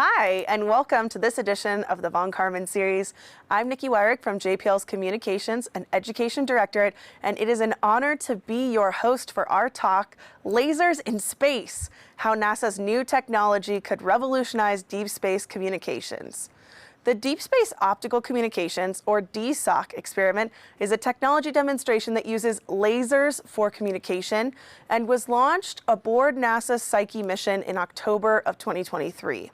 Hi, and welcome to this edition of the Von Karman series. I'm Nikki Weirick from JPL's Communications and Education Directorate, and it is an honor to be your host for our talk, Lasers in Space, How NASA's New Technology Could Revolutionize Deep Space Communications. The Deep Space Optical Communications, or DSOC experiment, is a technology demonstration that uses lasers for communication and was launched aboard NASA's Psyche mission in October of 2023.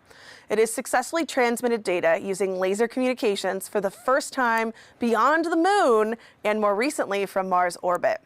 It has successfully transmitted data using laser communications for the first time beyond the moon and more recently from Mars orbit.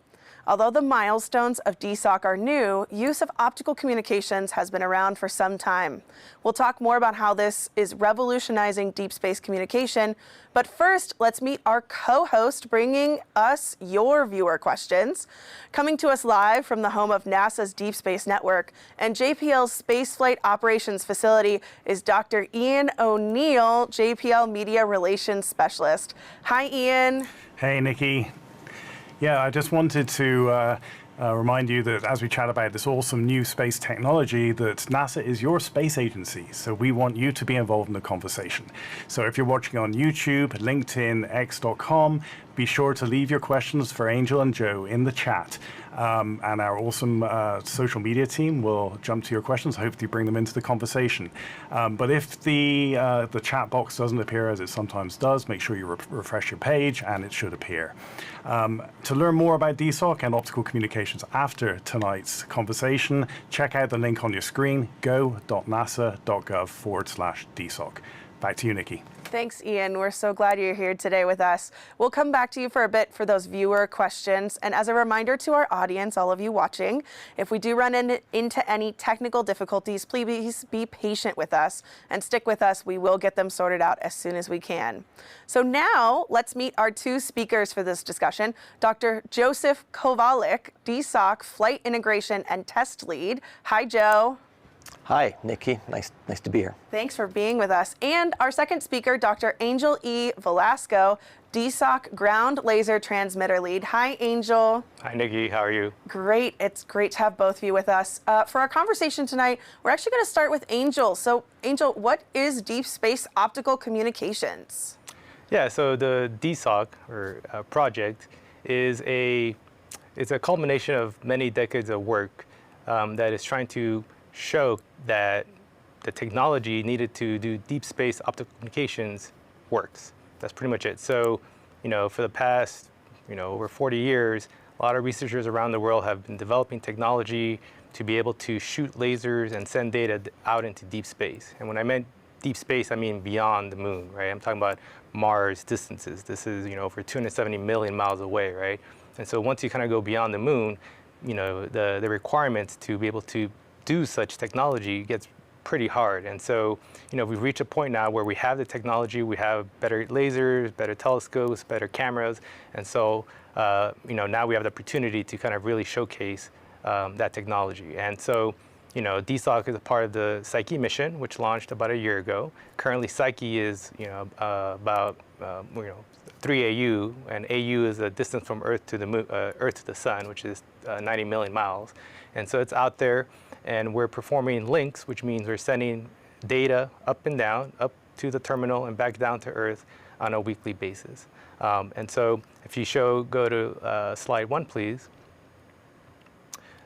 Although the milestones of DSOC are new, use of optical communications has been around for some time. We'll talk more about how this is revolutionizing deep space communication, but first, let's meet our co-host bringing us your viewer questions. Coming to us live from the home of NASA's Deep Space Network and JPL's Spaceflight Operations Facility is Dr. Ian O'Neill, JPL Media Relations Specialist. Hi, Ian. Hey, Nikki. Yeah, I just wanted to remind you that as we chat about this awesome new space technology, that NASA is your space agency. So we want you to be involved in the conversation. So if you're watching on YouTube, LinkedIn, X.com, be sure to leave your questions for Angel and Joe in the chat. And our awesome social media team will jump to your questions, hopefully bring them into the conversation. But if the chat box doesn't appear, as it sometimes does, make sure you refresh your page and it should appear. To learn more about DSOC and optical communications after tonight's conversation, check out the link on your screen, go.nasa.gov/DSOC. Back to you, Nikki. Thanks, Ian. We're so glad you're here today with us. We'll come back to you for a bit for those viewer questions. And as a reminder to our audience, all of you watching, if we do run into any technical difficulties, please be patient with us and stick with us. We will get them sorted out as soon as we can. So now let's meet our two speakers for this discussion. Dr. Joseph Kovalik, DSOC Flight Integration and Test Lead. Hi, Joe. Hi, Nikki. Nice to be here. Thanks for being with us. And our second speaker, Dr. Angel E. Velasco, DSOC Ground Laser Transmitter Lead. Hi, Angel. Hi, Nikki. How are you? Great. It's great to have both of you with us. For our conversation tonight, we're actually going to start with Angel. So, Angel, what is Deep Space Optical Communications? Yeah, so the DSOC, or project, is it's a culmination of many decades of work that is trying to show that the technology needed to do deep space optical communications works. That's pretty much it. So, for the past, over 40 years, a lot of researchers around the world have been developing technology to be able to shoot lasers and send data out into deep space. And when I meant deep space, I mean beyond the moon, right? I'm talking about Mars distances. This is, over 270 million miles away, right? And so once you kind of go beyond the moon, the requirements to be able to do such technology gets pretty hard. And so, we've reached a point now where we have the technology, we have better lasers, better telescopes, better cameras. And so, now we have the opportunity to kind of really showcase that technology. And so, DSOC is a part of the Psyche mission, which launched about a year ago. Currently, Psyche is, about 3 AU, and AU is the distance from Earth to the moon, Earth to the Sun, which is 90 million miles. And so it's out there, and we're performing links, which means we're sending data up and down, up to the terminal and back down to Earth on a weekly basis. And so if you go to slide 1, please.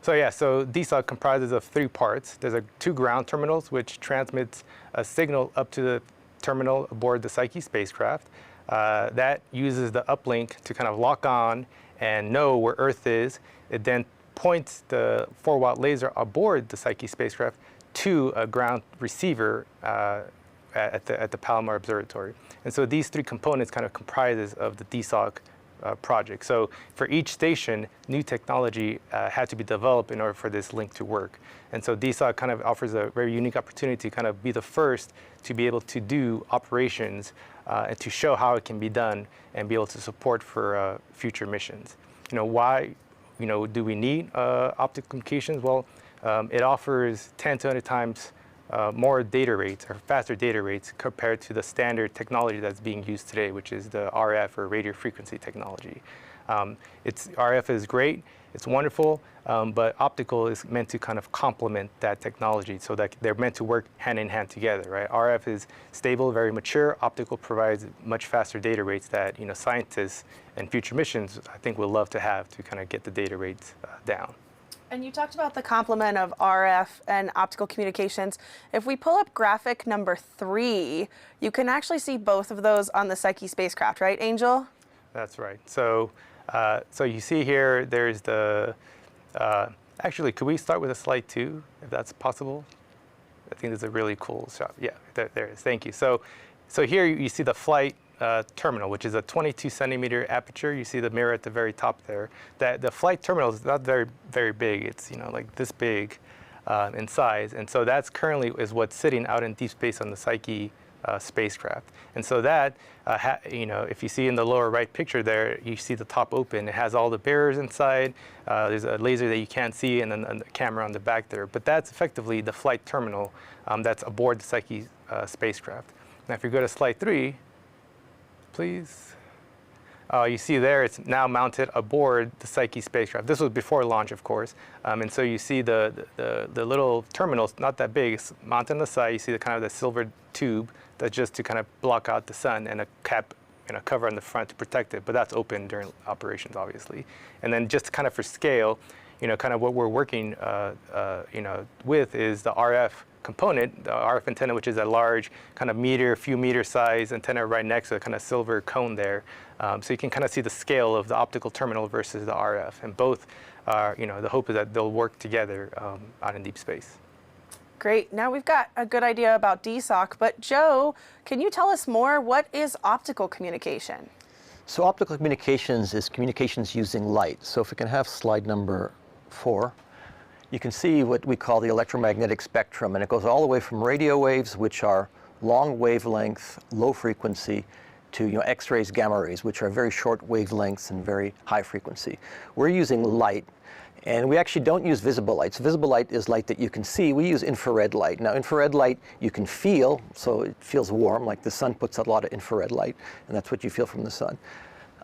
So DSOC comprises of 3 parts. There's 2 ground terminals, which transmits a signal up to the terminal aboard the Psyche spacecraft. That uses the uplink to kind of lock on and know where Earth is. It then points the 4-watt laser aboard the Psyche spacecraft to a ground receiver at the Palomar Observatory. And so these 3 components kind of comprises of the DSOC project. So for each station, new technology had to be developed in order for this link to work. And so DSOC kind of offers a very unique opportunity to kind of be the first to be able to do operations and to show how it can be done and be able to support for future missions. Why do we need optical communications? Well, it offers 10 to 100 times more data rates or faster data rates compared to the standard technology that's being used today, which is the RF or radio frequency technology. RF is great. It's wonderful, but optical is meant to kind of complement that technology so that they're meant to work hand in hand together, right? RF is stable, very mature. Optical provides much faster data rates that scientists and future missions, I think, will love to have to kind of get the data rates down. And you talked about the complement of RF and optical communications. If we pull up graphic number 3, you can actually see both of those on the Psyche spacecraft, right, Angel? That's right. So, so you see here, there's the, actually, could we start with a slide 2, if that's possible? I think this is a really cool shot. Yeah, there it is. Thank you. So here you see the flight terminal, which is a 22 centimeter aperture. You see the mirror at the very top there. That the flight terminal is not very, very big. It's like this big in size, and so that's currently is what's sitting out in deep space on the Psyche spacecraft. And so that, if you see in the lower right picture there, you see the top open. It has all the bearers inside. There's a laser that you can't see, and then a camera on the back there. But that's effectively the flight terminal that's aboard the Psyche spacecraft. Now, if you go to slide 3, please. You see there, it's now mounted aboard the Psyche spacecraft. This was before launch, of course. And so you see the little terminals, not that big, it's mounted on the side. You see the kind of the silver tube that's just to kind of block out the sun, and a cap, cover on the front to protect it. But that's open during operations, obviously. And then just kind of for scale, kind of what we're working, with is the RF component, the RF antenna, which is a large kind of few meter size antenna right next to the kind of silver cone there. So you can kind of see the scale of the optical terminal versus the RF. And both are, the hope is that they'll work together out in deep space. Great. Now we've got a good idea about DSOC, but Joe, can you tell us more? What is optical communication? So optical communications is communications using light. So if we can have slide number 4. You can see what we call the electromagnetic spectrum, and it goes all the way from radio waves, which are long wavelength, low frequency, to X-rays, gamma rays, which are very short wavelengths and very high frequency. We're using light, and we actually don't use visible light. So visible light is light that you can see. We use infrared light. Now, infrared light you can feel, so it feels warm, like the sun puts out a lot of infrared light, and that's what you feel from the sun.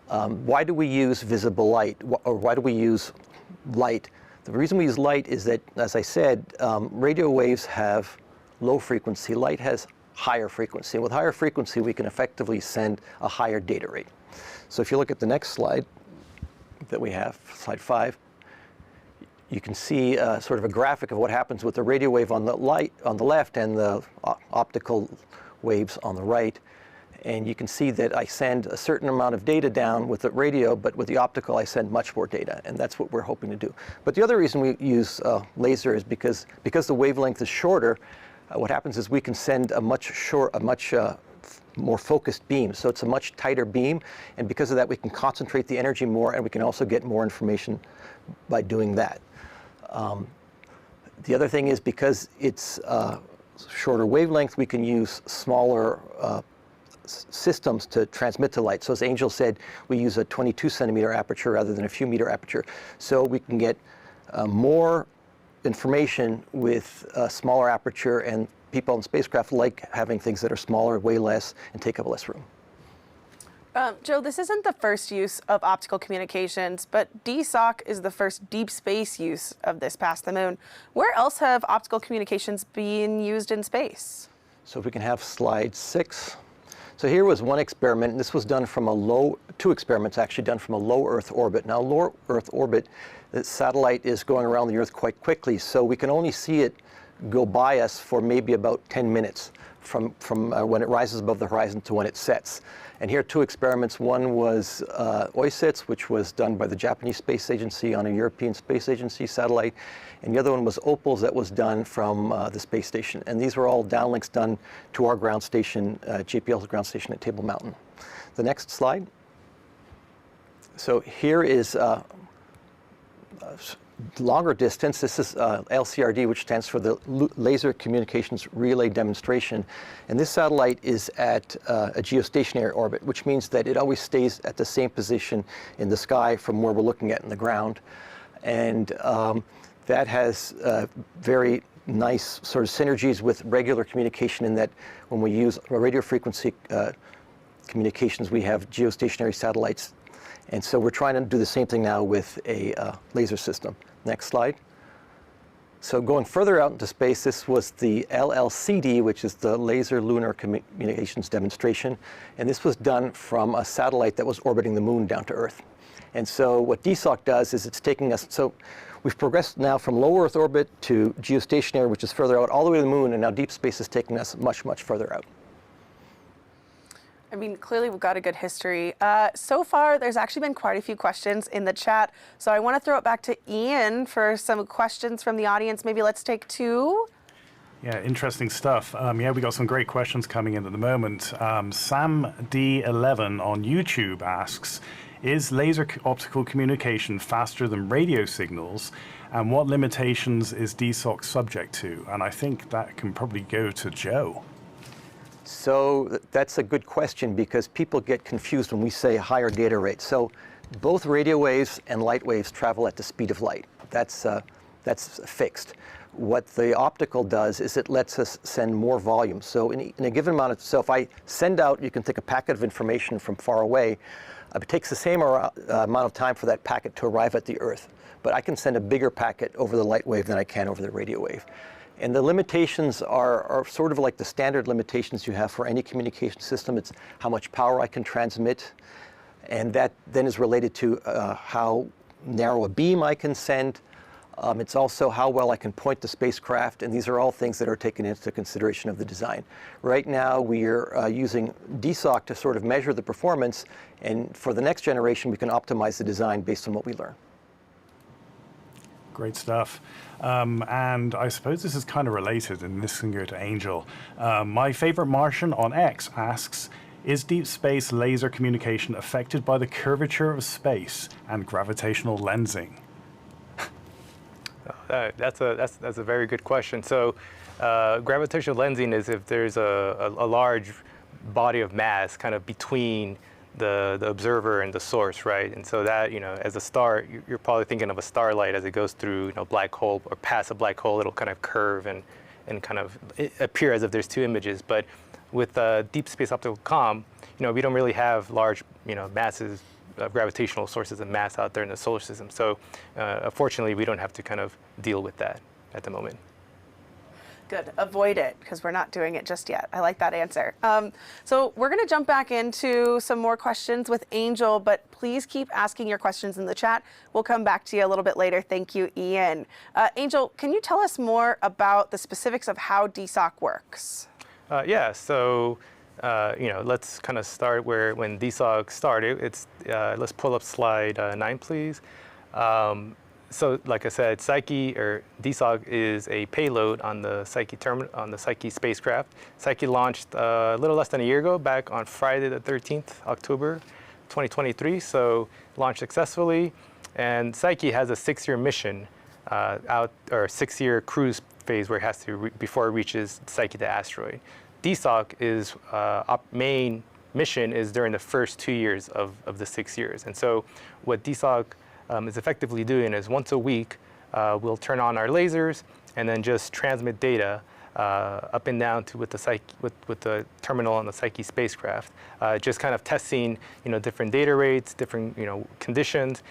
Why do we use visible light, or why do we use light? The reason we use light is that, as I said, radio waves have low frequency. Light has higher frequency. With higher frequency, we can effectively send a higher data rate. So if you look at the next slide that we have, slide 5, you can see sort of a graphic of what happens with the radio wave on the left and the optical waves on the right. And you can see that I send a certain amount of data down with the radio, but with the optical I send much more data, and that's what we're hoping to do. But the other reason we use laser is because the wavelength is shorter, what happens is we can send a much more focused beam. So it's a much tighter beam, and because of that we can concentrate the energy more, and we can also get more information by doing that. The other thing is because it's shorter wavelength, we can use smaller systems to transmit the light. So as Angel said, we use a 22 centimeter aperture rather than a few meter aperture. So we can get more information with a smaller aperture, and people in spacecraft like having things that are smaller, weigh less, and take up less room. Joe, this isn't the first use of optical communications, but DSOC is the first deep space use of this past the moon. Where else have optical communications been used in space? So if we can have slide 6. So here was one experiment, and this was done from two experiments actually done from a low Earth orbit. Now, low Earth orbit, the satellite is going around the Earth quite quickly, so we can only see it go by us for maybe about 10 minutes from when it rises above the horizon to when it sets. And here are two experiments. One was OISITS, which was done by the Japanese Space Agency on a European Space Agency satellite. And the other one was OPALS that was done from the space station. And these were all downlinks done to our ground station, JPL's ground station at Table Mountain. The next slide. So here is longer distance. This is LCRD, which stands for the Laser Communications Relay Demonstration. And this satellite is at a geostationary orbit, which means that it always stays at the same position in the sky from where we're looking at in the ground. And that has very nice sort of synergies with regular communication, in that when we use radio frequency communications, we have geostationary satellites And so we're trying to do the same thing now with a laser system. Next slide. So going further out into space, this was the LLCD, which is the Laser Lunar Communications Demonstration. And this was done from a satellite that was orbiting the moon down to Earth. And so what DSOC does is it's taking us, so we've progressed now from low Earth orbit to geostationary, which is further out, all the way to the moon, and now deep space is taking us much, much further out. I mean, clearly we've got a good history. So far, there's actually been quite a few questions in the chat. So I want to throw it back to Ian for some questions from the audience. Maybe let's take two. Yeah, interesting stuff. Yeah, we got some great questions coming in at the moment. Sam D11 on YouTube asks, is laser optical communication faster than radio signals? And what limitations is DSOC subject to? And I think that can probably go to Joe. So that's a good question because people get confused when we say higher data rate. So both radio waves and light waves travel at the speed of light. That's fixed. What the optical does is it lets us send more volume. So in a given amount of, so if I send out, you can take a packet of information from far away. It takes the same amount of time for that packet to arrive at the Earth. But I can send a bigger packet over the light wave than I can over the radio wave. And the limitations are sort of like the standard limitations you have for any communication system. It's how much power I can transmit, and that then is related to how narrow a beam I can send. It's also how well I can point the spacecraft, and these are all things that are taken into consideration of the design. Right now, we are using DSOC to sort of measure the performance, and for the next generation, we can optimize the design based on what we learn. Great stuff. And I suppose this is kind of related, and this can go to Angel. My favorite Martian on X asks, is deep space laser communication affected by the curvature of space and gravitational lensing? That's a very good question. So gravitational lensing is if there's a large body of mass kind of between the observer and the source, right? And so that, as a star, you're probably thinking of a starlight as it goes through, black hole or past a black hole, it'll kind of curve and kind of appear as if there's two images. But with Deep Space Optical Comm, we don't really have large, masses of gravitational sources of mass out there in the solar system. So unfortunately, we don't have to kind of deal with that at the moment. Good. Avoid it, because we're not doing it just yet. I like that answer. So we're going to jump back into some more questions with Angel, but please keep asking your questions in the chat. We'll come back to you a little bit later. Thank you, Ian. Angel, can you tell us more about the specifics of how DSOC works? Yeah. So let's kind of start when DSOC started. Let's pull up slide 9, please. So, like I said, Psyche or DSOC is a payload on the Psyche spacecraft. Psyche launched a little less than a year ago, back on Friday the 13th, October 2023. So, launched successfully, and Psyche has a 6-year mission or 6-year cruise phase where it has to before it reaches Psyche, the asteroid. DSOC is main mission is during the first 2 years of the 6 years, and so what DSOC is effectively doing is once a week, we'll turn on our lasers and then just transmit data up and down with the terminal on the Psyche spacecraft, just kind of testing, different data rates, different, conditions,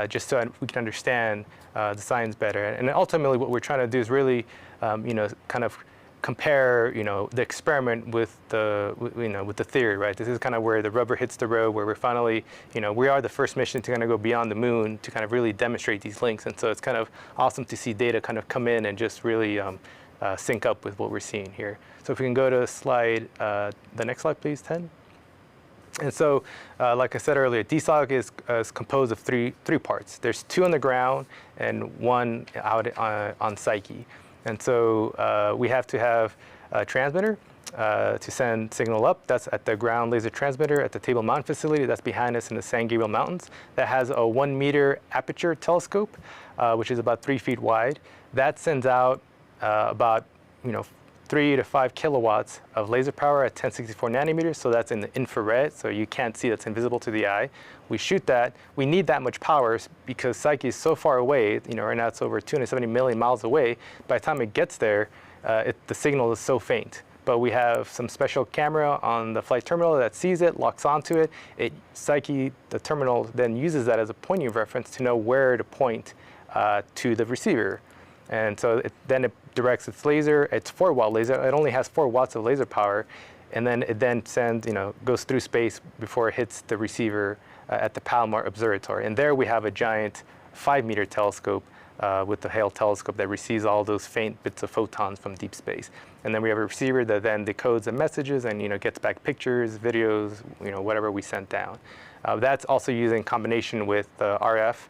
just so we can understand the science better. And ultimately, what we're trying to do is really, kind of compare, the experiment with the theory, right? This is kind of where the rubber hits the road, where we're finally, we are the first mission to kind of go beyond the moon to kind of really demonstrate these links. And so it's kind of awesome to see data kind of come in and just really sync up with what we're seeing here. So if we can go to slide, the next slide, please, 10. And so, like I said earlier, DSOC is composed of three parts. There's 2 on the ground and 1 out on Psyche. And so we have to have a transmitter to send signal up. That's at the ground laser transmitter at the Table Mountain facility. That's behind us in the San Gabriel Mountains. That has a 1-meter aperture telescope, which is about 3 feet wide. That sends out about 3 to 5 kilowatts of laser power at 1064 nanometers. So that's in the infrared, so you can't see, that's invisible to the eye. We shoot that. We need that much power because Psyche is so far away. Right now it's over 270 million miles away. By the time it gets there, the signal is so faint. but we have some special camera on the flight terminal that sees it, locks onto it. Psyche, the terminal, then uses that as a pointing reference to know where to point to the receiver. And so then it directs its laser. It's 4-watt laser. It only has 4 watts of laser power. And then it then sends, goes through space before it hits the receiver at the Palomar Observatory. And there we have a giant 5-meter telescope with the Hale telescope that receives all those faint bits of photons from deep space. And then we have a receiver that then decodes the messages and gets back pictures, videos, whatever we sent down. That's also using combination with RF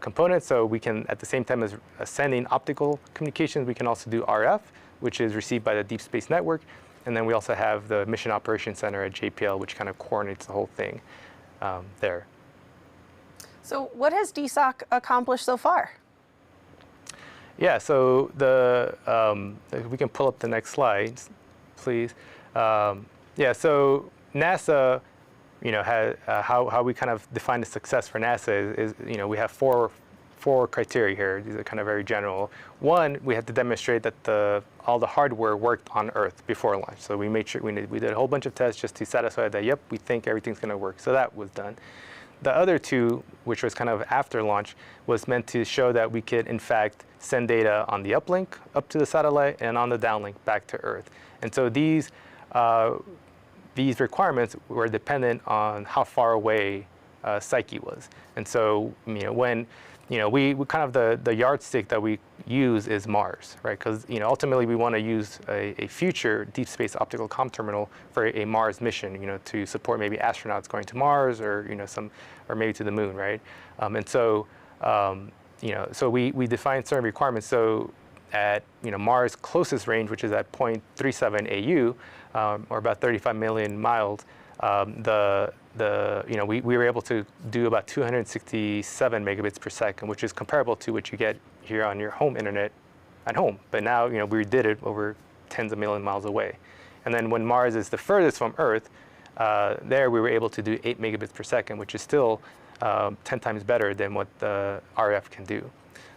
components. So we can, at the same time as sending optical communications, we can also do RF, which is received by the Deep Space Network. And then we also have the Mission Operations Center at JPL, which kind of coordinates the whole thing there. So what has DSOC accomplished so far? Yeah, so we can pull up the next slide, please. Yeah, so NASA, how we kind of define the success for NASA is we have four criteria here. These are kind of very general. One, we had to demonstrate that all the hardware worked on Earth before launch. So we made sure we did a whole bunch of tests just to satisfy that, yep, we think everything's going to work. So that was done. The other two, which was kind of after launch, was meant to show that we could, in fact, send data on the uplink up to the satellite and on the downlink back to Earth. And so these requirements were dependent on how far away Psyche was. And so, when we kind of the yardstick that we use is Mars, right? Because ultimately we want to use a future deep space optical comm terminal for a Mars mission, to support maybe astronauts going to Mars or or maybe to the moon, right? And so so we define certain requirements. So at Mars' closest range, which is at 0.37 AU, or about 35 million miles, we were able to do about 267 megabits per second, which is comparable to what you get here on your home internet at home. But now, we did it over tens of million miles away. And then when Mars is the furthest from Earth, there we were able to do 8 megabits per second, which is still 10 times better than what the RF can do.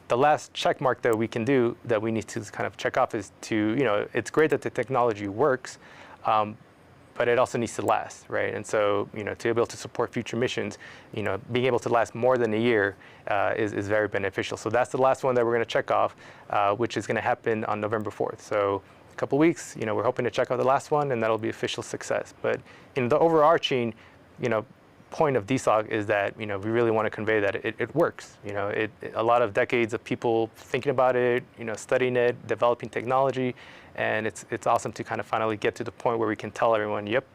The last check mark that we can do, that we need to kind of check off, is to, it's great that the technology works, but it also needs to last, right? And so, to be able to support future missions, being able to last more than a year is very beneficial. So that's the last one that we're going to check off, which is going to happen on November 4th. So a couple weeks, we're hoping to check out the last one, and that'll be official success. But the overarching, point of DSOC is that we really want to convey that it works. A lot of decades of people thinking about it, studying it, developing technology, and it's awesome to kind of finally get to the point where we can tell everyone, yep,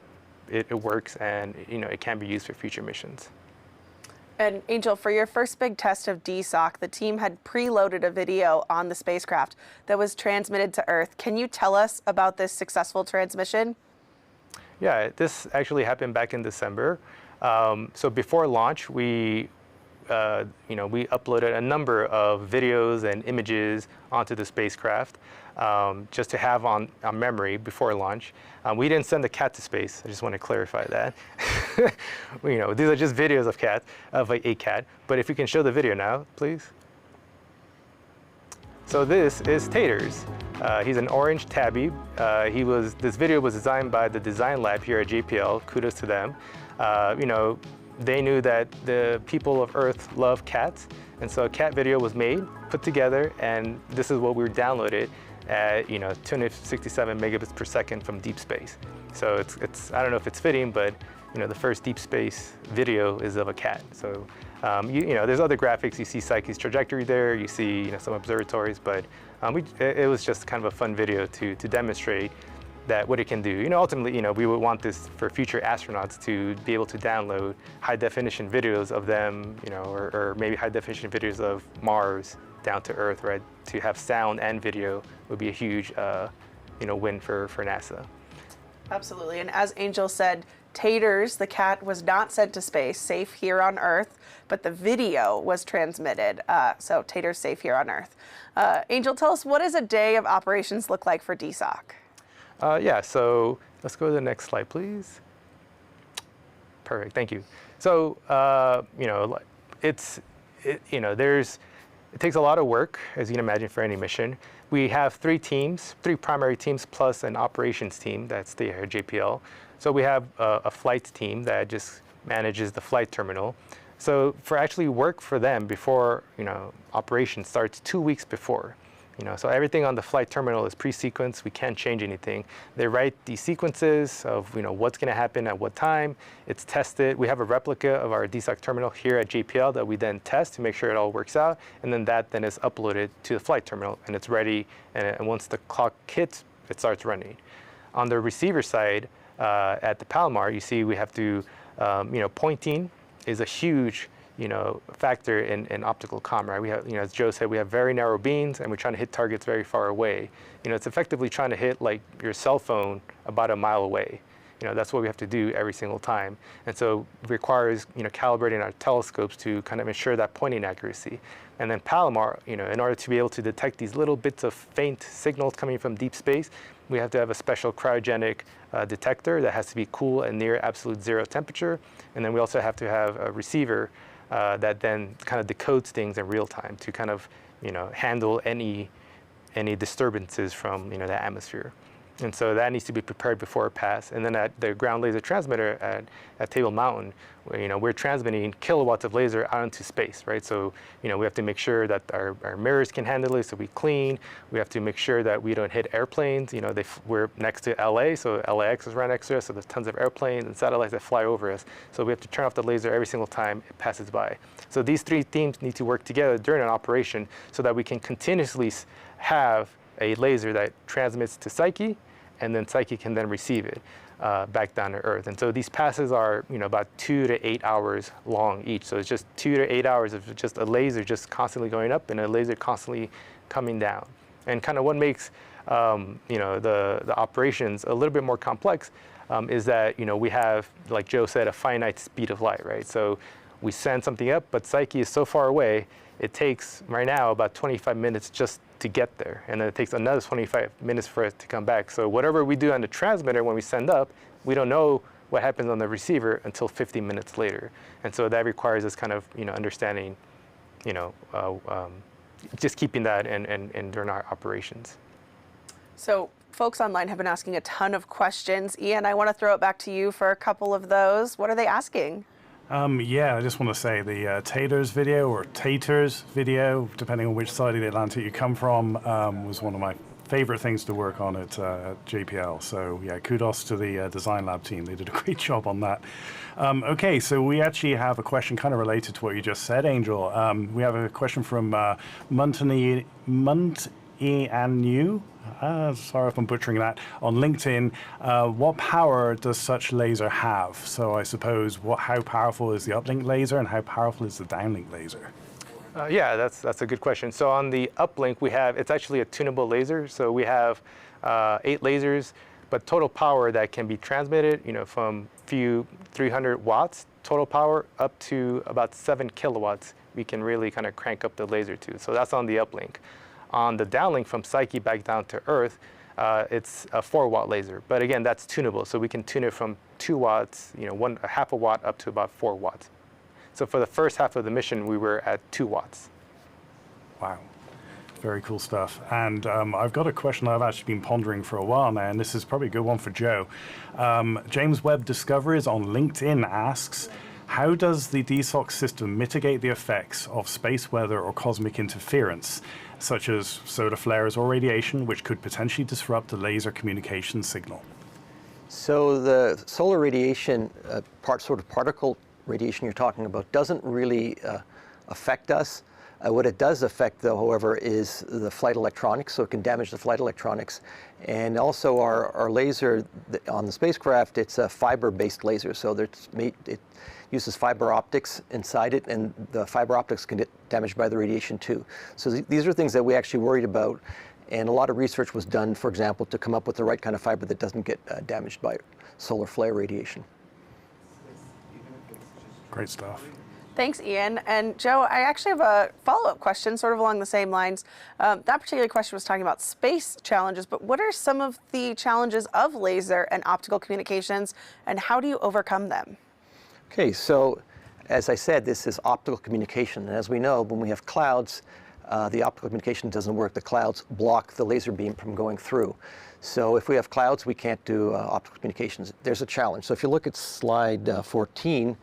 it works, and it can be used for future missions. And Angel, for your first big test of DSOC, the team had preloaded a video on the spacecraft that was transmitted to Earth. Can you tell us about this successful transmission? Yeah, this actually happened back in December. So before launch, we uploaded a number of videos and images onto the spacecraft just to have on memory before launch. We didn't send the cat to space. I just want to clarify that. These are just videos of a cat. But if you can show the video now, please. So this is Taters. He's an orange tabby. This video was designed by the design lab here at JPL. Kudos to them. They knew that the people of Earth love cats, and so a cat video was made, put together, and this is what we downloaded at 267 megabits per second from deep space. So it's I don't know if it's fitting, but the first deep space video is of a cat. So there's other graphics. You see Psyche's trajectory there. You see some observatories, but it was just kind of a fun video to demonstrate that what it can do. Ultimately, we would want this for future astronauts to be able to download high-definition videos of them, or maybe high-definition videos of Mars down to Earth, right? To have sound and video would be a huge, win for NASA. Absolutely, and as Angel said, Taters, the cat, was not sent to space, safe here on Earth, but the video was transmitted, so Taters safe here on Earth. Angel, tell us, what does a day of operations look like for DSOC? Yeah, so let's go to the next slide, please. Perfect, thank you. So, It takes a lot of work, as you can imagine, for any mission. We have 3 teams, 3 primary teams plus an operations team that's the JPL. So we have a flight team that just manages the flight terminal. So for actually work for them before, operation starts 2 weeks before. So everything on the flight terminal is pre-sequenced. We can't change anything. They write these sequences of what's going to happen at what time. It's tested. We have a replica of our DSOC terminal here at JPL that we then test to make sure it all works out, and then that then is uploaded to the flight terminal, and it's ready. And once the clock hits, it starts running. On the receiver side, at the Palomar, you see we have to, pointing is a huge factor in optical comm, right? We have, as Joe said, we have very narrow beams, and we're trying to hit targets very far away. It's effectively trying to hit like your cell phone about a mile away. That's what we have to do every single time. And so it requires, calibrating our telescopes to kind of ensure that pointing accuracy. And then Palomar, in order to be able to detect these little bits of faint signals coming from deep space, we have to have a special cryogenic detector that has to be cool and near absolute 0 temperature. And then we also have to have a receiver that then kind of decodes things in real time to kind of, handle any disturbances from, the atmosphere. And so that needs to be prepared before it passes. And then at the ground laser transmitter at Table Mountain, we're transmitting kilowatts of laser out into space, right? So, we have to make sure that our mirrors can handle it, so we clean. We have to make sure that we don't hit airplanes. We're next to LA, so LAX is right next to us, so there's tons of airplanes and satellites that fly over us. So we have to turn off the laser every single time it passes by. So these 3 teams need to work together during an operation so that we can continuously have a laser that transmits to Psyche, and then Psyche can then receive it back down to Earth. And so these passes are, about 2 to 8 hours long each. So it's just 2 to 8 hours of just a laser just constantly going up and a laser constantly coming down. And kind of what makes, the operations a little bit more complex is that, we have, like Joe said, a finite speed of light, right? So we send something up, but Psyche is so far away, it takes right now about 25 minutes just to get there, and then it takes another 25 minutes for it to come back. So whatever we do on the transmitter when we send up, we don't know what happens on the receiver until 50 minutes later. And so that requires us kind of, understanding, just keeping that and during our operations. So folks online have been asking a ton of questions. Ian, I want to throw it back to you for a couple of those. What are they asking? Yeah, I just want to say the Taters video, or Taters video, depending on which side of the Atlantic you come from, was one of my favorite things to work on at JPL. So yeah, kudos to the design lab team. They did a great job on that. Okay, so we actually have a question kind of related to what you just said, Angel. We have a question from Muntanu. Sorry if I'm butchering that, on LinkedIn. What power does such laser have? So I suppose, how powerful is the uplink laser, and how powerful is the downlink laser? Yeah, that's a good question. So on the uplink, it's actually a tunable laser. So we have 8 lasers, but total power that can be transmitted, from 300 watts total power up to about 7 kilowatts, we can really kind of crank up the laser to. So that's on the uplink. On the downlink from Psyche back down to Earth, it's a 4-watt laser. But again, that's tunable. So we can tune it from 2 watts, a half a watt up to about 4 watts. So for the first half of the mission, we were at 2 watts. Wow. Very cool stuff. And I've got a question I've actually been pondering for a while now, and this is probably a good one for Joe. James Webb Discoveries on LinkedIn asks, how does the DSOC system mitigate the effects of space weather or cosmic interference, such as solar flares or radiation, which could potentially disrupt the laser communication signal? So the solar radiation, sort of particle radiation you're talking about, doesn't really affect us. What it does affect, though, however, is the flight electronics, so it can damage the flight electronics. And also our laser on the spacecraft, it's a fiber-based laser, so it uses fiber optics inside it, and the fiber optics can get damaged by the radiation too. So these are things that we actually worried about, and a lot of research was done, for example, to come up with the right kind of fiber that doesn't get damaged by solar flare radiation. Great stuff. Thanks, Ian. And Joe, I actually have a follow-up question sort of along the same lines. That particular question was talking about space challenges, but what are some of the challenges of laser and optical communications, and how do you overcome them? Okay, so as I said, this is optical communication. And as we know, when we have clouds, the optical communication doesn't work. The clouds block the laser beam from going through. So if we have clouds, we can't do optical communications. There's a challenge. So if you look at slide 14,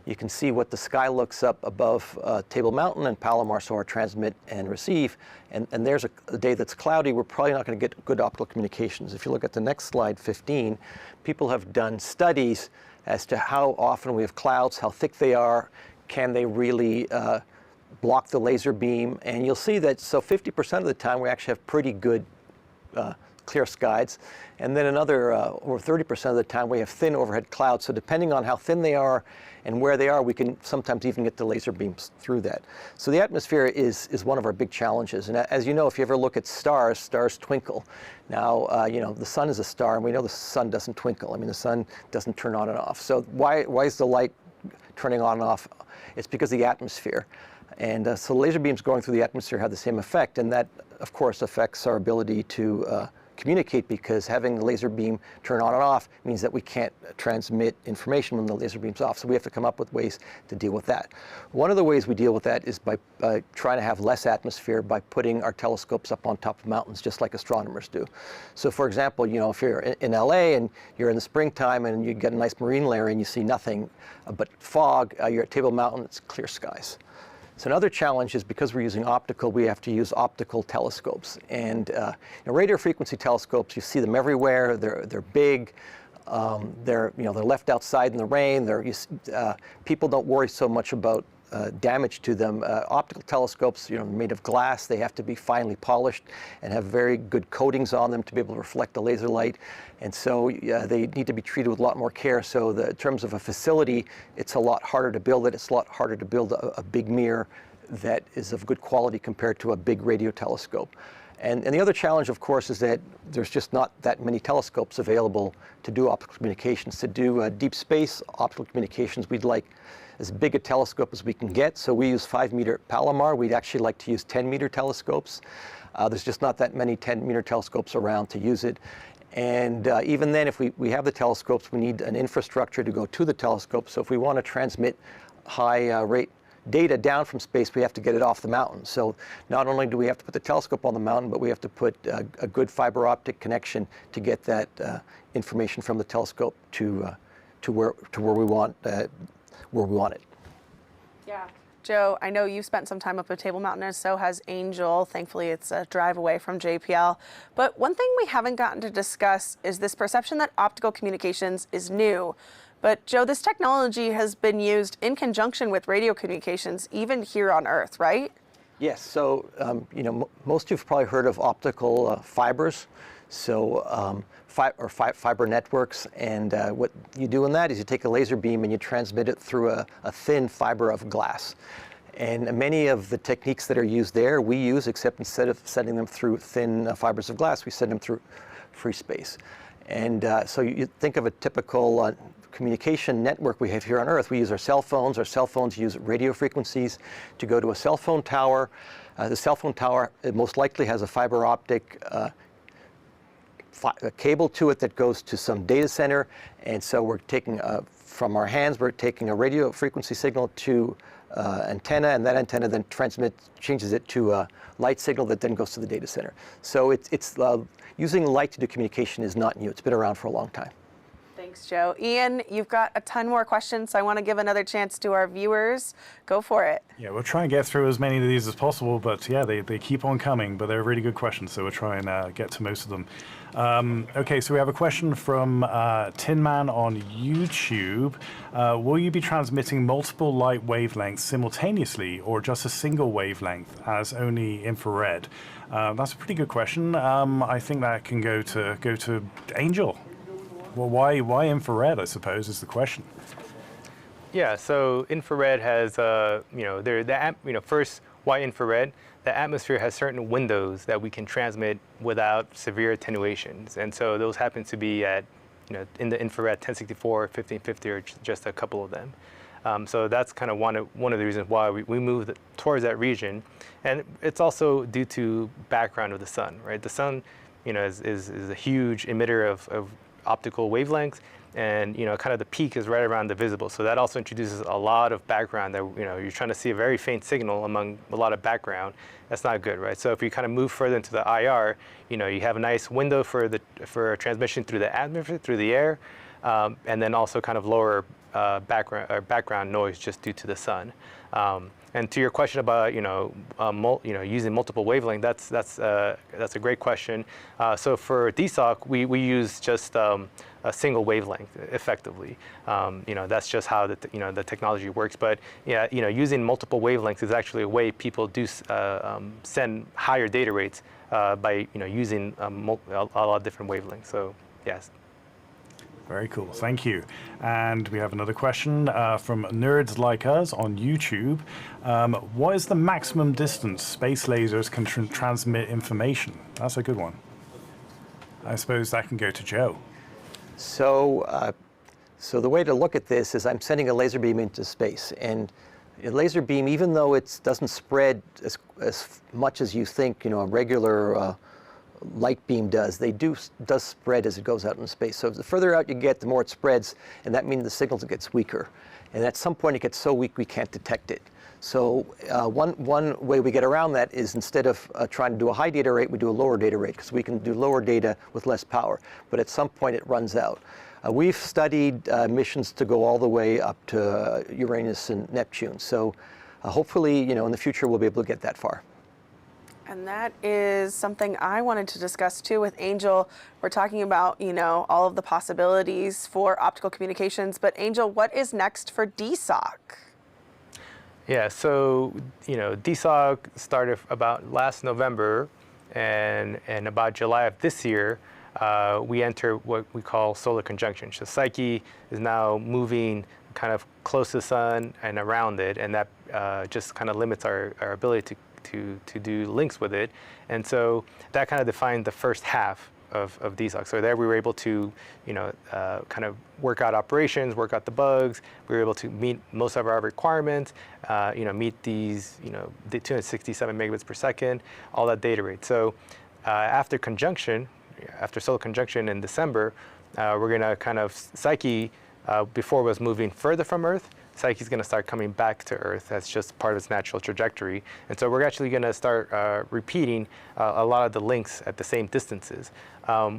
you can see what the sky looks up above Table Mountain and Palomar, so our transmit and receive. And there's a day that's cloudy, we're probably not going to get good optical communications. If you look at the next slide, 15, people have done studies as to how often we have clouds, how thick they are, can they really block the laser beam. And you'll see that, so 50% of the time we actually have pretty good clear skies. And then another over 30% of the time we have thin overhead clouds. So depending on how thin they are and where they are, we can sometimes even get the laser beams through that. So the atmosphere is one of our big challenges. And as you know, if you ever look at stars, stars twinkle. Now, you know, the sun is a star, and we know the sun doesn't twinkle. I mean, the sun doesn't turn on and off. So why is the light turning on and off? It's because of the atmosphere. And so laser beams going through the atmosphere have the same effect, and that, of course, affects our ability to communicate, because having the laser beam turn on and off means that we can't transmit information when the laser beam's off. So we have to come up with ways to deal with that. One of the ways we deal with that is by trying to have less atmosphere by putting our telescopes up on top of mountains, just like astronomers do. So for example, you know, if you're in LA and you're in the springtime and you get a nice marine layer and you see nothing but fog, you're at Table Mountain, it's clear skies. So another challenge is, because we're using optical, we have to use optical telescopes. And radio frequency telescopes, you see them everywhere. They're big. They're left outside in the rain. People don't worry so much about damage to them. Optical telescopes, made of glass. They have to be finely polished and have very good coatings on them to be able to reflect the laser light. And so they need to be treated with a lot more care. So in terms of a facility, it's a lot harder to build it. It's a lot harder to build a big mirror that is of good quality compared to a big radio telescope. And the other challenge, of course, is that there's just not that many telescopes available to do optical communications. To do deep space optical communications, we'd like as big a telescope as we can get. So we use 5-meter Palomar. We'd actually like to use 10-meter telescopes. There's just not that many 10-meter telescopes around to use it. And even then, if we have the telescopes, we need an infrastructure to go to the telescope. So if we want to transmit high rate data down from space, we have to get it off the mountain. So not only do we have to put the telescope on the mountain, but we have to put a good fiber optic connection to get that information from the telescope to where we want it. Yeah. Joe, I know you've spent some time up at Table Mountain, and so has Angel. Thankfully, it's a drive away from JPL. But one thing we haven't gotten to discuss is this perception that optical communications is new. But Joe, this technology has been used in conjunction with radio communications, even here on Earth, right? Yes. So, most of you have probably heard of optical fibers. So, fiber networks, and what you do in that is you take a laser beam and you transmit it through a thin fiber of glass. And many of the techniques that are used there we use, except instead of sending them through thin fibers of glass, we send them through free space. And so you think of a typical communication network we have here on Earth. We use our cell phones. Our cell phones use radio frequencies to go to a cell phone tower. The cell phone tower, it most likely has a fiber optic a cable to it that goes to some data center, and so we're taking from our hands, we're taking a radio frequency signal to antenna, and that antenna then changes it to a light signal that then goes to the data center. So it's using light to do communication is not new. It's been around for a long time. Thanks, Joe. Ian, you've got a ton more questions, so I want to give another chance to our viewers. Go for it. Yeah, we'll try and get through as many of these as possible, but yeah, they keep on coming, but they're really good questions, so we'll try and get to most of them. Okay, so we have a question from Tin Man on YouTube. Will you be transmitting multiple light wavelengths simultaneously, or just a single wavelength as only infrared? That's a pretty good question. I think that can go to Angel. Well, why infrared, I suppose, is the question. Yeah, so infrared has, first, why infrared? The atmosphere has certain windows that we can transmit without severe attenuations. And so those happen to be at, in the infrared 1064, 1550, or just a couple of them. So that's kind of one of the reasons why we moved towards that region. And it's also due to background of the sun, right? The sun, is a huge emitter of optical wavelengths, and kind of the peak is right around the visible. So that also introduces a lot of background that you're trying to see a very faint signal among a lot of background. That's not good, right? So if you kind of move further into the IR, you have a nice window for transmission through the atmosphere, through the air, and then also kind of lower background noise just due to the sun. And to your question about using multiple wavelength, that's a great question. So for DSOC, we use just a single wavelength effectively. That's just how the technology works. But yeah, using multiple wavelengths is actually a way people do send higher data rates by using a lot of different wavelengths. So yes. Very cool, thank you. And we have another question from Nerds Like Us on YouTube. What is the maximum distance space lasers can transmit information? That's a good one. I suppose that can go to Joe. So, so the way to look at this is I'm sending a laser beam into space, and a laser beam, even though it doesn't spread as much as you think, a regular light beam does spread as it goes out in space. So the further out you get, the more it spreads, and that means the signal gets weaker. And at some point it gets so weak we can't detect it. So one way we get around that is instead of trying to do a high data rate, we do a lower data rate, because we can do lower data with less power. But at some point it runs out. We've studied missions to go all the way up to Uranus and Neptune. So hopefully, in the future we'll be able to get that far. And that is something I wanted to discuss too with Angel. We're talking about, all of the possibilities for optical communications, but Angel, what is next for DSOC? Yeah, so, DSOC started about last November, and about July of this year, we enter what we call solar conjunction. So Psyche is now moving kind of close to the sun and around it, and that just kind of limits our ability to do links with it. And so that kind of defined the first half of DSOC. So there we were able to, kind of work out operations, work out the bugs. We were able to meet most of our requirements, meet these, the 267 megabits per second, all that data rate. So after solar conjunction in December, we're going to kind of, Psyche before was moving further from Earth. Psyche is going to start coming back to Earth. That's just part of its natural trajectory. And so we're actually going to start repeating a lot of the links at the same distances.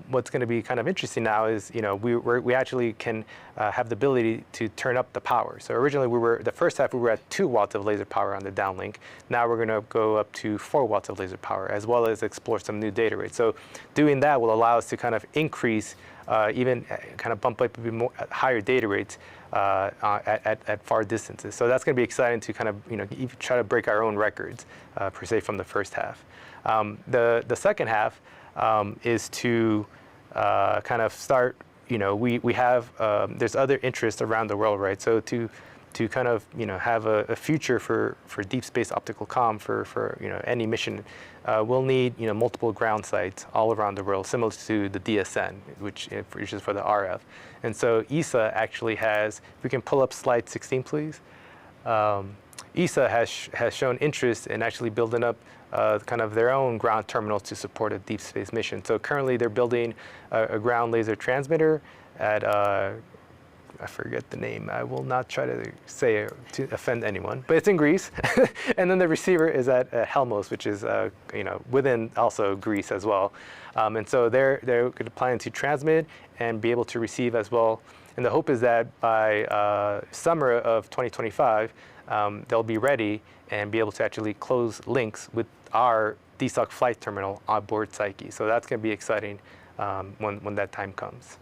What's going to be kind of interesting now is, we actually can have the ability to turn up the power. So originally the first half we were at 2 watts of laser power on the downlink. Now we're going to go up to 4 watts of laser power, as well as explore some new data rates. So doing that will allow us to kind of increase, even kind of bump up more higher data rates at far distances. So that's going to be exciting to kind of even try to break our own records per se from the first half. The second half is to kind of start. We have there's other interests around the world, right? So to kind of have a future for deep space optical comm for any mission, we'll need multiple ground sites all around the world, similar to the DSN, which is for the RF. And so ESA actually has, if we can pull up slide 16, please. ESA has shown interest in actually building up kind of their own ground terminals to support a deep space mission. So currently they're building a ground laser transmitter at I forget the name. I will not try to say it to offend anyone, but it's in Greece. And then the receiver is at Helmos, which is within also Greece as well. And so they're planning to transmit and be able to receive as well. And the hope is that by summer of 2025, they'll be ready and be able to actually close links with our DSOC flight terminal on board Psyche. So that's going to be exciting when that time comes.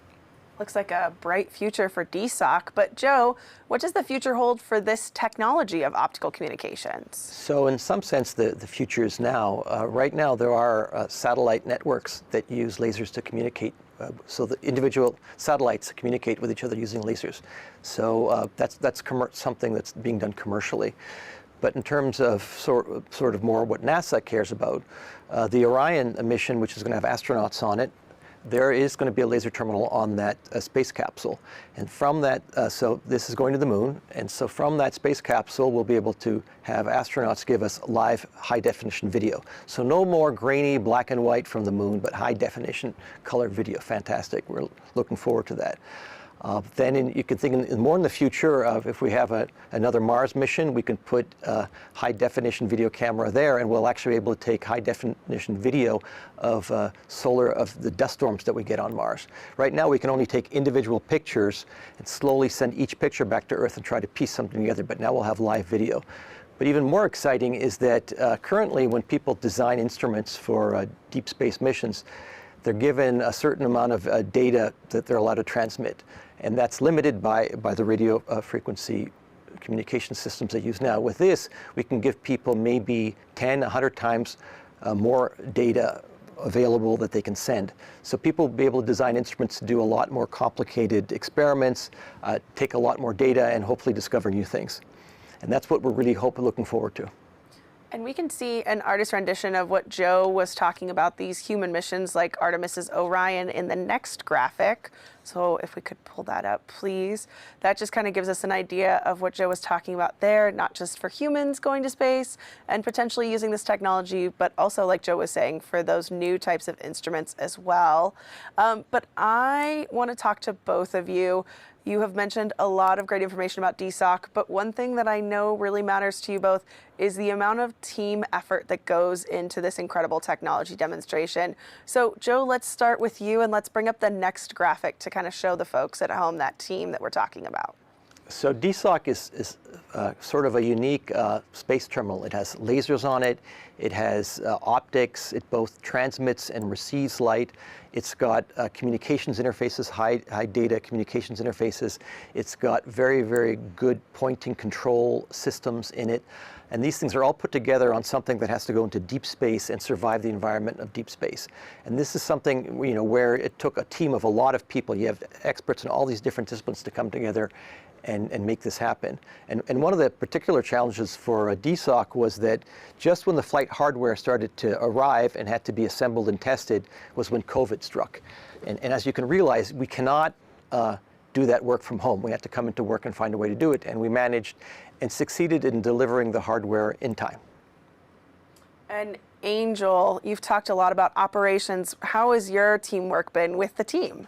Looks like a bright future for DSOC, but Joe, what does the future hold for this technology of optical communications? So in some sense, the future is now. Right now, there are satellite networks that use lasers to communicate. So the individual satellites communicate with each other using lasers. So that's something that's being done commercially. But in terms of sort of more what NASA cares about, the Orion mission, which is going to have astronauts on it, there is going to be a laser terminal on that space capsule. And from that, so this is going to the moon, and so from that space capsule, we'll be able to have astronauts give us live high-definition video. So no more grainy black and white from the moon, but high-definition color video. Fantastic. We're looking forward to that. You can think more in the future of if we have another Mars mission, we can put a high-definition video camera there, and we'll actually be able to take high-definition video of of the dust storms that we get on Mars. Right now, we can only take individual pictures and slowly send each picture back to Earth and try to piece something together, but now we'll have live video. But even more exciting is that currently when people design instruments for deep space missions, they're given a certain amount of data that they're allowed to transmit. And that's limited by the radio frequency communication systems they use now. With this, we can give people maybe 10, 100 times more data available that they can send. So people will be able to design instruments to do a lot more complicated experiments, take a lot more data, and hopefully discover new things. And that's what we're really looking forward to. And we can see an artist rendition of what Joe was talking about, these human missions like Artemis's Orion, in the next graphic. So if we could pull that up, please. That just kind of gives us an idea of what Joe was talking about there, not just for humans going to space and potentially using this technology, but also, like Joe was saying, for those new types of instruments as well. But I want to talk to both of you. You have mentioned a lot of great information about DSOC, but one thing that I know really matters to you both is the amount of team effort that goes into this incredible technology demonstration. So Joe, let's start with you and let's bring up the next graphic to kind of show the folks at home that team that we're talking about. So DSOC is sort of a unique space terminal. It has lasers on it. It has optics. It both transmits and receives light. It's got communications interfaces, high data communications interfaces. It's got very, very good pointing control systems in it. And these things are all put together on something that has to go into deep space and survive the environment of deep space. And this is something, where it took a team of a lot of people. You have experts in all these different disciplines to come together and make this happen. And one of the particular challenges for DSOC was that just when the flight hardware started to arrive and had to be assembled and tested was when COVID struck. And as you can realize, we cannot do that work from home. We had to come into work and find a way to do it. And we managed and succeeded in delivering the hardware in time. And Angel, you've talked a lot about operations. How has your teamwork been with the team?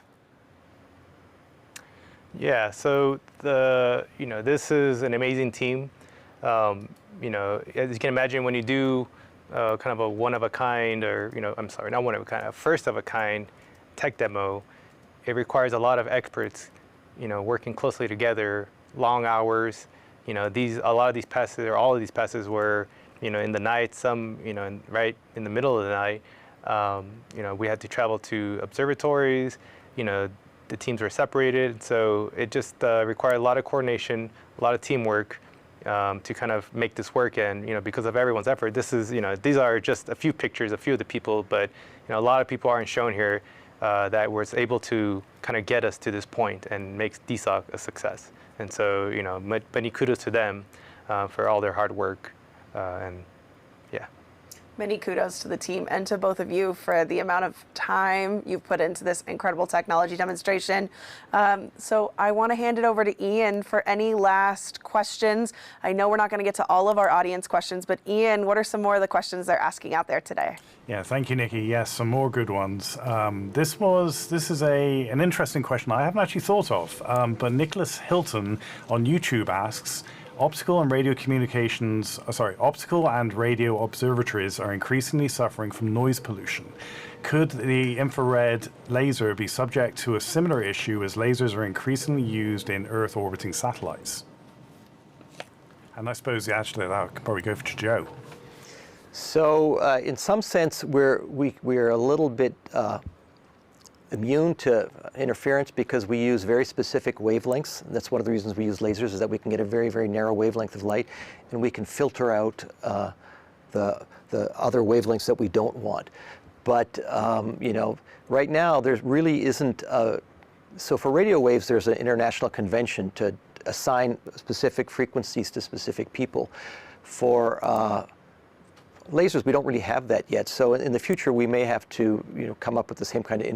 Yeah, so this is an amazing team. As you can imagine, when you do kind of a one-of-a-kind, or I'm sorry, not one-of-a-kind, a first-of-a-kind tech demo, it requires a lot of experts, working closely together, long hours. A lot of these passes, or all of these passes, were in the night. Some right in the middle of the night. We had to travel to observatories. The teams were separated, so it just required a lot of coordination, a lot of teamwork to kind of make this work. And because of everyone's effort, this is these are just a few pictures, a few of the people, but a lot of people aren't shown here that was able to kind of get us to this point and make DSOC a success. And so many kudos to them for all their hard work, and yeah. Many kudos to the team and to both of you for the amount of time you've put into this incredible technology demonstration. So I want to hand it over to Ian for any last questions. I know we're not going to get to all of our audience questions, but Ian, what are some more of the questions they're asking out there today? Yeah, thank you, Nikki. Yes, some more good ones. This is an interesting question I haven't actually thought of, but Nicholas Hilton on YouTube asks, optical and radio observatories are increasingly suffering from noise pollution. Could the infrared laser be subject to a similar issue as lasers are increasingly used in Earth orbiting satellites? And I suppose actually that could probably go for Joe. So in some sense, we're a little bit immune to interference because we use very specific wavelengths. That's one of the reasons we use lasers, is that we can get a very, very narrow wavelength of light, and we can filter out the other wavelengths that we don't want. But right now there really isn't. So for radio waves, there's an international convention to assign specific frequencies to specific people. For lasers, we don't really have that yet. So in the future, we may have to come up with the same kind of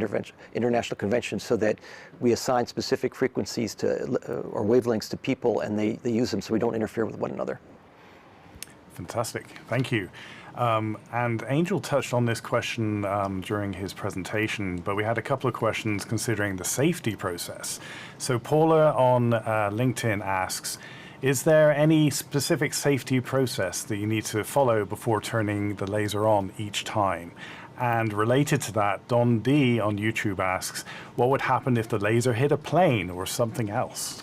international convention so that we assign specific frequencies to or wavelengths to people, and they use them so we don't interfere with one another. Fantastic, thank you. And Angel touched on this question during his presentation, but we had a couple of questions considering the safety process. So Paula on LinkedIn asks, is there any specific safety process that you need to follow before turning the laser on each time? And related to that, Don D on YouTube asks, what would happen if the laser hit a plane or something else?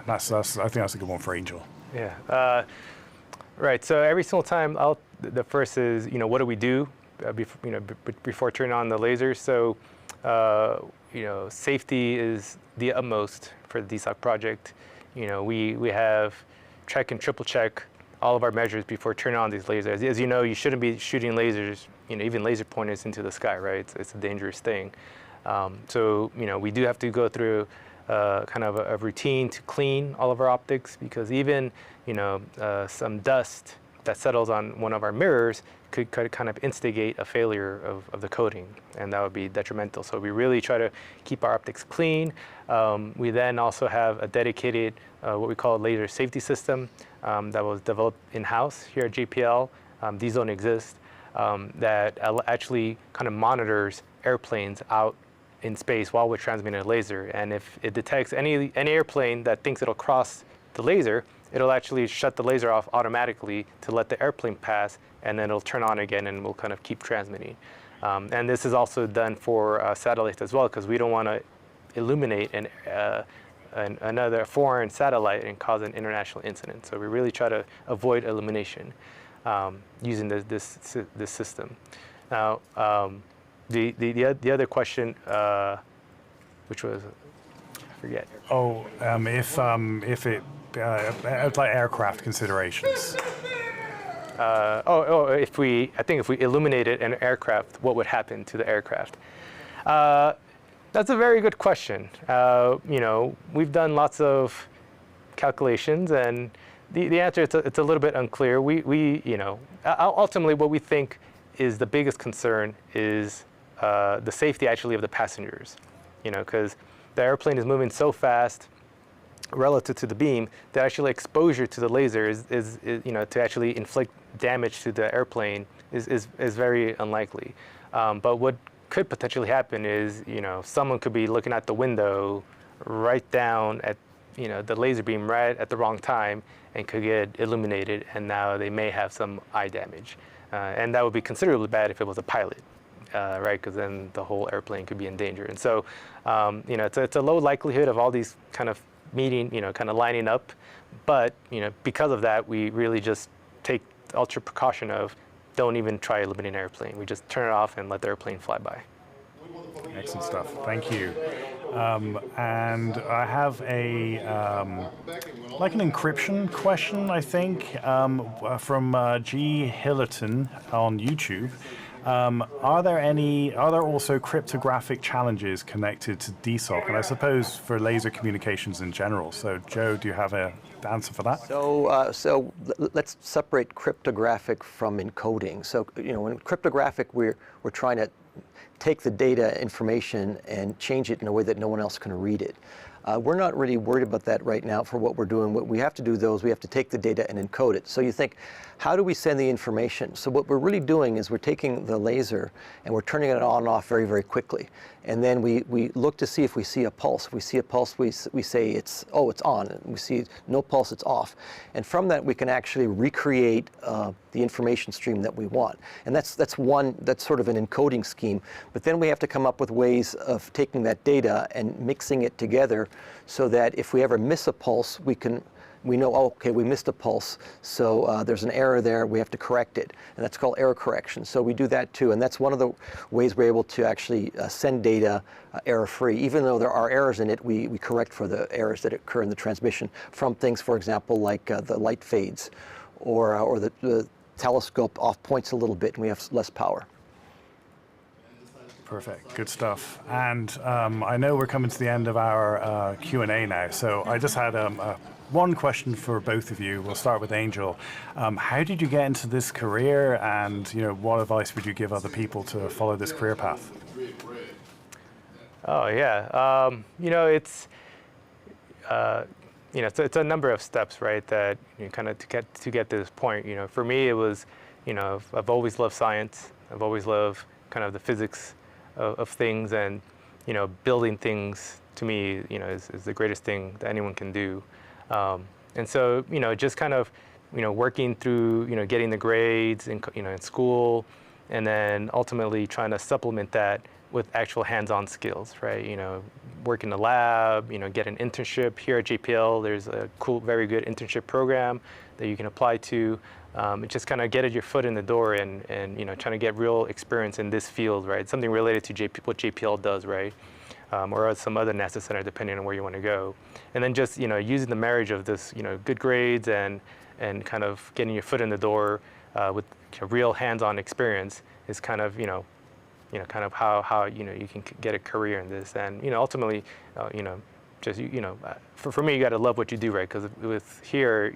I think that's a good one for Angel. Yeah. Right. So every single time, the first is, what do we do before turning on the laser? So, safety is the utmost for the DSOC project. We have check and triple check all of our measures before turning on these lasers. As you know, you shouldn't be shooting lasers, even laser pointers into the sky, right? It's a dangerous thing. So, we do have to go through kind of a routine to clean all of our optics, because even, some dust that settles on one of our mirrors could kind of instigate a failure of the coating, and that would be detrimental. So we really try to keep our optics clean. We then also have a dedicated, what we call a laser safety system that was developed in-house here at JPL. These don't exist, that actually kind of monitors airplanes out in space while we're transmitting a laser. And if it detects any airplane that thinks it'll cross the laser, it'll actually shut the laser off automatically to let the airplane pass, and then it'll turn on again and we'll kind of keep transmitting. And this is also done for satellites as well, because we don't want to illuminate another foreign satellite and cause an international incident. So we really try to avoid illumination using this system. Now, the other question, which was, I forget. Oh, if it like aircraft considerations. If we illuminated an aircraft, what would happen to the aircraft? That's a very good question. We've done lots of calculations, and the answer it's a little bit unclear. Ultimately what we think is the biggest concern is the safety actually of the passengers. Because the airplane is moving so fast relative to the beam that actually exposure to the laser is to actually inflict damage to the airplane is very unlikely. But what could potentially happen is, someone could be looking at the window right down at, the laser beam right at the wrong time and could get illuminated, and now they may have some eye damage. And that would be considerably bad if it was a pilot, right? Because then the whole airplane could be in danger. And so, it's a low likelihood of all these kind of meeting, kind of lining up. But, because of that, we really just take ultra precaution of don't even try illuminating an airplane. We just turn it off and let the airplane fly by. Excellent stuff. Thank you. And I have like an encryption question, I think, from G. Hillerton on YouTube. Are there also cryptographic challenges connected to DSOC, and I suppose for laser communications in general? So, Joe, do you have an answer for that? So let's separate cryptographic from encoding. So, in cryptographic, we're trying to take the data information and change it in a way that no one else can read it. We're not really worried about that right now for what we're doing. What we have to do, though, is we have to take the data and encode it. So you think, how do we send the information? So what we're really doing is we're taking the laser and we're turning it on and off very, very quickly. And then we look to see if we see a pulse. If we see a pulse, we say it's on. And we see no pulse, it's off. And from that, we can actually recreate the information stream that we want. And that's sort of an encoding scheme. But then we have to come up with ways of taking that data and mixing it together so that if we ever miss a pulse, we know, oh, okay, we missed a pulse, so there's an error there, we have to correct it. And that's called error correction. So we do that too, and that's one of the ways we're able to actually send data error-free. Even though there are errors in it, we correct for the errors that occur in the transmission from things, for example, like the light fades, or the telescope off points a little bit and we have less power. Perfect, good stuff. And I know we're coming to the end of our Q&A now, so I just had one question for both of you. We'll start with Angel. How did you get into this career, and what advice would you give other people to follow this career path? Oh yeah, it's it's a number of steps, right? That kind of to get to this point. For me, it was, I've always loved science. I've always loved kind of the physics of things, and building things to me, is the greatest thing that anyone can do. And so, just kind of, working through, getting the grades in, in school, and then ultimately trying to supplement that with actual hands-on skills, right? Work in the lab, get an internship here at JPL. There's a cool, very good internship program that you can apply to. Just kind of get your foot in the door and trying to get real experience in this field, right? Something related to what JPL does, right? Or some other NASA center, depending on where you want to go. And then just, using the marriage of this, good grades and kind of getting your foot in the door with real hands-on experience is kind of, kind of how you can get a career in this. And, ultimately, just, for me, you got to love what you do, right? Because with here,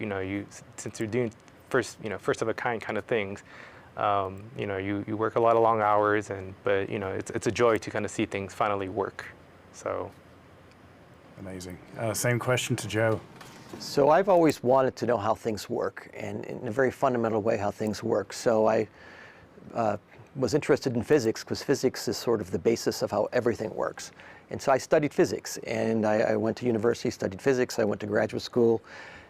since you're doing first of a kind of things, you work a lot of long hours, but it's a joy to kind of see things finally work. So amazing. Same question to Joe. So I've always wanted to know how things work, and in a very fundamental way how things work. So I was interested in physics, because physics is sort of the basis of how everything works. And so I studied physics, and I went to university, studied physics. I went to graduate school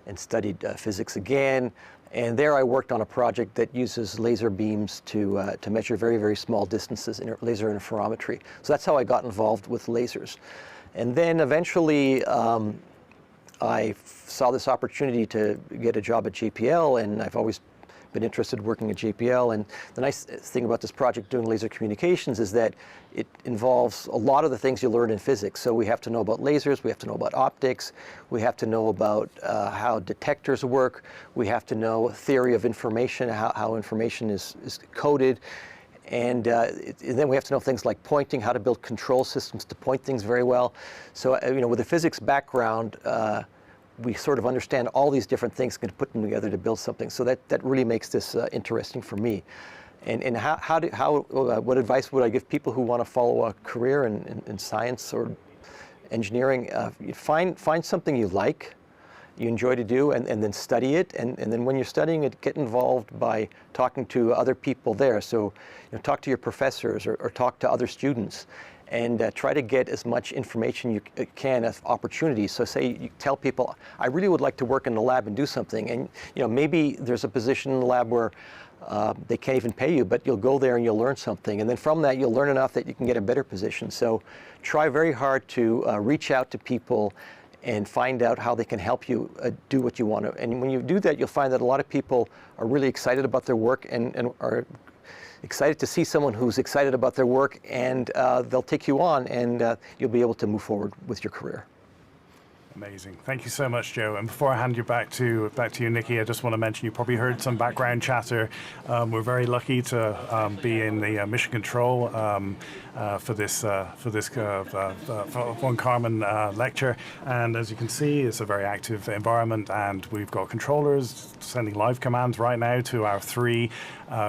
and studied physics again. And there I worked on a project that uses laser beams to measure very, very small distances in laser interferometry. So that's how I got involved with lasers. And then eventually I saw this opportunity to get a job at JPL, and I've always been interested in working at JPL. And the nice thing about this project doing laser communications is that it involves a lot of the things you learn in physics. So we have to know about lasers, we have to know about optics, we have to know about how detectors work, we have to know theory of information, how information is coded. And then we have to know things like pointing, how to build control systems to point things very well. So with a physics background, we sort of understand all these different things, can put them together to build something. So that really makes this interesting for me. And what advice would I give people who want to follow a career in science or engineering? Find something you like, you enjoy to do, and then study it. And then when you're studying it, get involved by talking to other people there. So talk to your professors or talk to other students. And try to get as much information you can as opportunities. So say you tell people, I really would like to work in the lab and do something. And maybe there's a position in the lab where they can't even pay you, but you'll go there and you'll learn something. And then from that, you'll learn enough that you can get a better position. So try very hard to reach out to people and find out how they can help you do what you want to. And when you do that, you'll find that a lot of people are really excited about their work and are excited to see someone who's excited about their work, and they'll take you on, and you'll be able to move forward with your career. Amazing. Thank you so much, Joe. And before I hand you back to you, Nikki, I just want to mention you probably heard some background chatter. We're very lucky to be in the mission control for this von Karman lecture. And as you can see, it's a very active environment, and we've got controllers sending live commands right now to our 3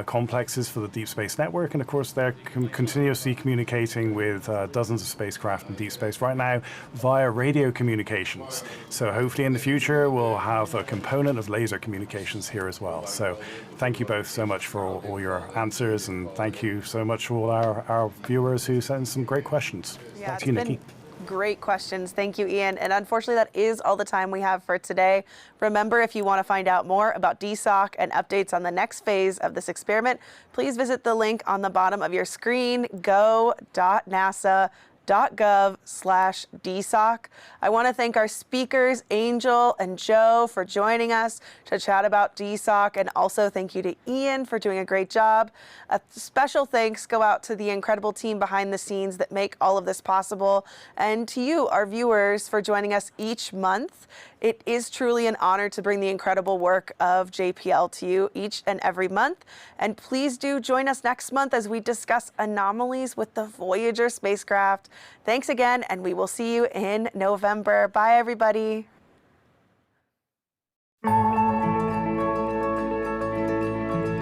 complexes for the Deep Space Network. And of course, they're continuously communicating with dozens of spacecraft in deep space right now via radio communications. So hopefully in the future, we'll have a component of laser communications here as well. So thank you both so much for all your answers, and thank you so much for all our viewers who sent some great questions. Yeah, back to you, Nikki. Great questions. Thank you, Ian. And unfortunately, that is all the time we have for today. Remember, if you want to find out more about DSOC and updates on the next phase of this experiment, please visit the link on the bottom of your screen, go.nasa.gov/DSOC. I want to thank our speakers, Angel and Joe, for joining us to chat about DSOC, and also thank you to Ian for doing a great job. A special thanks go out to the incredible team behind the scenes that make all of this possible, and to you, our viewers, for joining us each month. It is truly an honor to bring the incredible work of JPL to you each and every month. And please do join us next month as we discuss anomalies with the Voyager spacecraft. Thanks again, and we will see you in November. Bye, everybody.